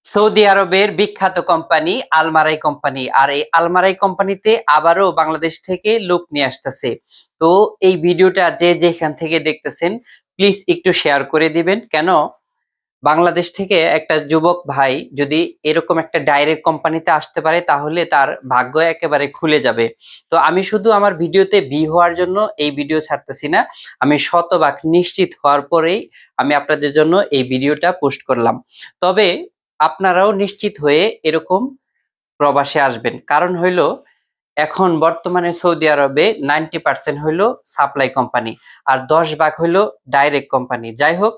Saudi আরবের বিখ্যাত company Almarai company, আর এই আলমারাই কোম্পানিতে আবারও বাংলাদেশ থেকে লোক নিয়ে আসতেছে। তো এই ভিডিওটা যে যেখান থেকে দেখতেছেন প্লিজ একটু শেয়ার করে দিবেন। কেন বাংলাদেশ থেকে একটা যুবক ভাই যদি এরকম একটা ডাইরেক্ট কোম্পানিতে আসতে পারে তাহলে তার ভাগ্য একেবারে খুলে যাবে। তো আমি শুধু আমার ভিডিওতে হওয়ার জন্য এই ভিডিও ছাড়তেছি না, আমি শতভাগ নিশ্চিত হওয়ার পরেই আমি আপনাদের জন্য এই ভিডিওটা পোস্ট করলাম। তবে আপনারাও নিশ্চিত হয়ে এরকম প্রবাসে আসবেন, কারণ হইলো এখন বর্তমানে সৌদি আরবে 90% হইলো সাপ্লাই কোম্পানি আর 10 ভাগ হইলো ডাইরেক্ট কোম্পানি। যাই হোক,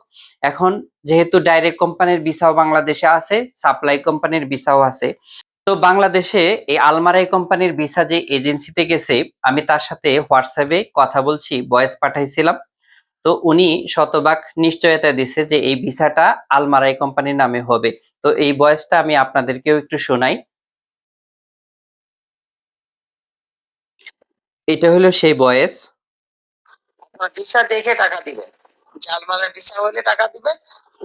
এখন যেহেতু ডাইরেক্ট কোম্পানির ভিসাও বাংলাদেশে আছে, সাপ্লাই কোম্পানির ভিসাও আছে, তো বাংলাদেশে এই আলমারাই কোম্পানির ভিসা যে এজেন্সিতে গেছে, আমি তার সাথে হোয়াটসঅ্যাপে কথা বলছি, ভয়েস পাঠাইছিলাম। তো উনি শতভাগ নিশ্চয়তা দিছে যে এই ভিসাটা আলমারাই কোম্পানির নামে হবে। তো এই ভয়েসটা আমি আপনাদেরকেও একটু শোনাই। এটা হলো সেই ভয়েস। ভিসা দেখে টাকা দিবেন, জার্মানের ভিসা হলে টাকা দিবেন,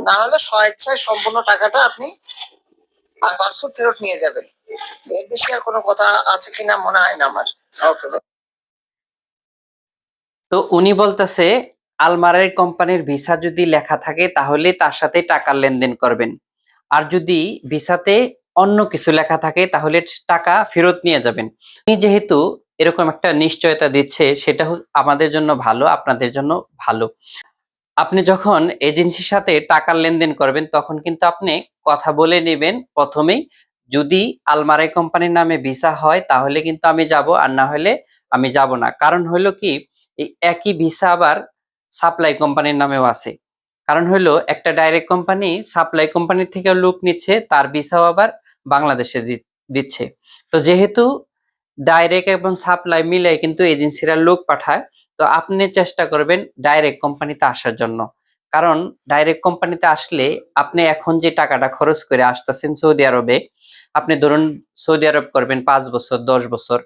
না হলে স্বেচ্ছায় সম্পূর্ণ টাকাটা আপনি আর পাসপোর্ট ফেরত নিয়ে যাবেন। এর বেশি আর কোনো কথা আছে কিনা মনে হয় না আমার। ওকে। তো উনি বলতেছে আলমারাই কোম্পানির ভিসা যদি লেখা থাকে তাহলে তার সাথে টাকার লেনদেন করবেন, আর যদি ভিসাতে অন্য কিছু লেখা থাকে তাহলে টাকা ফেরত নিয়ে যাবেন। উনি যেহেতু এরকম একটা নিশ্চয়তা দিচ্ছে, সেটা আমাদের জন্য ভালো, আপনাদের জন্য ভালো। আপনি যখন এজেন্সির সাথে টাকার লেনদেন করবেন তখন কিন্তু আপনি কথা বলে নেবেন প্রথমেই, যদি আলমারাই কোম্পানির নামে ভিসা হয় তাহলে কিন্তু আমি যাব, আর না হলে আমি যাব না। কারণ হলো কি, এই একই ভিসা আবার সাপ্লাই কোম্পানির নামেও আছে। কারণ হলো একটা ডাইরেক্ট কোম্পানি সাপ্লাই কোম্পানির থেকে লোক নিচ্ছে, তার ভিসাও আবার বাংলাদেশে দিচ্ছে। তো যেহেতু ডাইরেক্ট এবং সাপ্লাই মিলে কিন্তু এজেন্সিরা লোক পাঠায়, তো আপনি চেষ্টা করবেন ডাইরেক্ট কোম্পানিতে আসার জন্য। কারণ ডাইরেক্ট কোম্পানিতে আসলে আপনি এখন যে টাকাটা খরচ করে আসতেছেন সৌদি আরবে, আপনি ধরুন সৌদি আরব করবেন 5 বছর 10 বছর,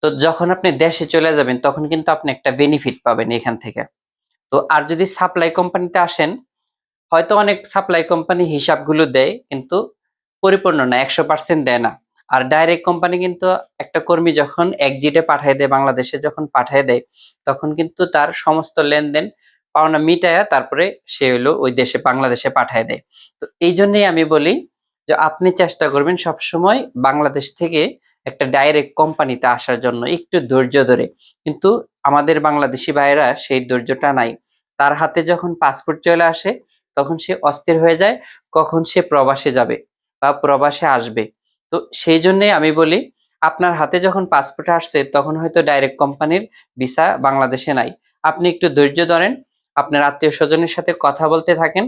তো যখন আপনি দেশে চলে যাবেন তখন কিন্তু আপনি একটা বেনিফিট পাবেন এখান থেকে। তো আর যদি সাপ্লাই কোম্পানিতে আসেন, হয়তো অনেক সাপ্লাই কোম্পানি হিসাবগুলো দেয় কিন্তু পরিপূর্ণ না, 100% দেয় না। আর ডাইরেক্ট কোম্পানি কিন্তু একটা কর্মী যখন এক্সিটে পাঠায় দেয়, বাংলাদেশে যখন পাঠায় দেয়, তখন কিন্তু তার সমস্ত লেনদেন পাওনা মিটায়া তারপরে সে হলো ওই দেশে বাংলাদেশে পাঠায় দেয়। তো এই জন্যই আমি বলি যে আপনি চেষ্টা করবেন সবসময় বাংলাদেশ থেকে একটা ডাইরেক্ট কোম্পানিতে আসার জন্য, একটু ধৈর্য ধরে। কিন্তু আমাদের বাংলাদেশি ভাইয়েরা সেই ধৈর্যটা নাই। তার হাতে যখন পাসপোর্ট চলে আসে তখন সে অস্থির হয়ে যায় কখন সে প্রবাসে যাবে বা প্রবাসে আসবে। তো সেই জন্যই আমি বলি, আপনার হাতে যখন পাসপোর্ট আসছে তখন হয়তো ডাইরেক্ট কোম্পানির ভিসা বাংলাদেশে নাই। আপনি একটু ধৈর্য ধরেন, আপনার আত্মীয় স্বজনের সাথে কথা বলতে থাকেন,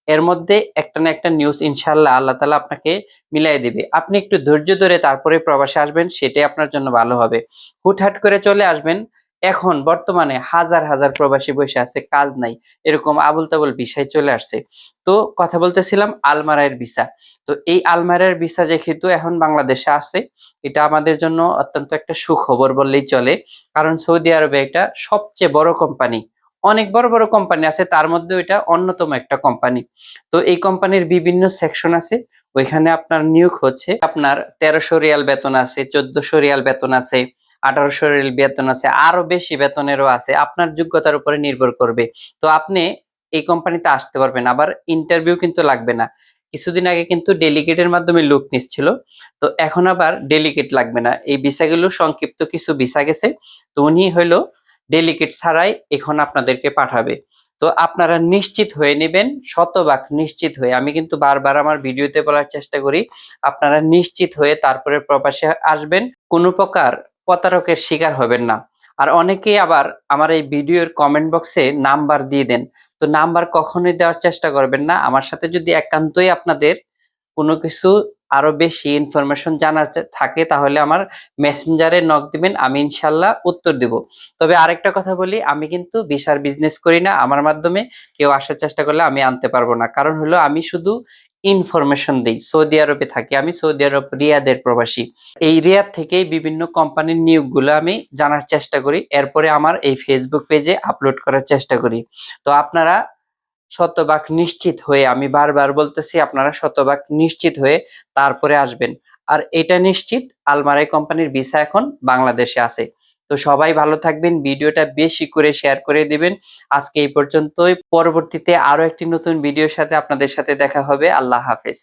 এর মধ্যে একটা না একটা নিউজ ইনশাল্লাহ আল্লাহ তালা আপনাকে মিলাই দিবে। আপনি একটু ধৈর্য ধরে তারপরে প্রবাসে আসবেন, সেটাই আপনার জন্য ভালো হবে। হুটহাট করে চলে আসবেন, এখন বর্তমানে হাজার হাজার প্রবাসী বসে আছে, কাজ নাই, এরকম আবুল তাবুল ভিসায় চলে আসছে। তো কথা বলতেছিলাম আলমারায়ের ভিসা। তো এই আলমারায়ের ভিসা যেহেতু এখন বাংলাদেশে আছে, এটা আমাদের জন্য অত্যন্ত একটা সুখবর বললেই চলে। কারণ সৌদি আরবে এটা সবচেয়ে বড় কোম্পানি, অনেক বড় বড় কোম্পানি আছে, তার মধ্যে এটা অন্যতম একটা কোম্পানি। তো এই কোম্পানির বিভিন্ন সেকশন আছে, ওইখানে আপনার নিয়োগ হচ্ছে, আপনার 1300 রিয়াল বেতন আছে, 1400 রিয়াল বেতন আছে, 1800 রিয়াল বেতন আছে, আরো বেশি বেতনেরও আছে, আপনার যোগ্যতার উপরে নির্ভর করবে। তো আপনি এই কোম্পানিতে আসতে পারবেন, আবার ইন্টারভিউ কিন্তু লাগবে না। কিছুদিন আগে কিন্তু ডেলিগেটের মাধ্যমে লোক নিচ্ছিল, তো এখন আবার ডেলিগেট লাগবে না। এই ভিসাগুলো সংক্ষিপ্ত কিছু ভিসা গেছে, তো উনি হইলো ডেলিগেট ছাড়াই এখন আপনাদেরকে পাঠাবে। তো আপনারা নিশ্চিত হয়ে নেবেন, শতভাগ নিশ্চিত হয়ে। আমি কিন্তু বারবার আমার ভিডিওতে বলার চেষ্টা করি, আপনারা নিশ্চিত হয়ে তারপরে প্রবাসে আসবেন, কোনো প্রকার প্রতারকের শিকার হবেন না। আর অনেকেই আবার আমার এই ভিডিওর কমেন্ট বক্সে নাম্বার দিয়ে দেন, তো নাম্বার কখনোই দেওয়ার চেষ্টা করবেন না। আমার সাথে যদি একান্তই আপনাদের কোনো কিছু আরো বেশি ইনফরমেশন জানার থাকে তাহলে আমার মেসেঞ্জারে নক দিবেন, আমি ইনশাল্লাহ উত্তর দিব। তবে আরেকটা কথা বলি, আমি কিন্তু ভিসার বিজনেস করি না, আমার মাধ্যমে কেউ আসার চেষ্টা করলে আমি আনতে পারবো না। কারণ হলো আমি শুধু ইনফরমেশন দিই। সৌদি আরবে থাকি আমি, সৌদি আরব রিয়াদের প্রবাসী। এই রিয়াদ থেকেই বিভিন্ন কোম্পানির নিয়োগগুলো আমি জানার চেষ্টা করি, এরপরে আমার এই ফেসবুক পেজে আপলোড করার চেষ্টা করি। তো আপনারা শতভাগ নিশ্চিত হয়ে, আমি বারবার বলতেছি আপনারা শতভাগ নিশ্চিত হয়ে তারপরে আসবেন। আর এটা নিশ্চিত আলমারাই কোম্পানির ভিসা এখন বাংলাদেশে আছে। তো সবাই ভালো থাকবেন, ভিডিওটা বেশি করে শেয়ার করে দিবেন। আজকে এই পর্যন্তই, পরবর্তীতে আরো একটি নতুন ভিডিওর সাথে আপনাদের সাথে দেখা হবে। আল্লাহ হাফেজ।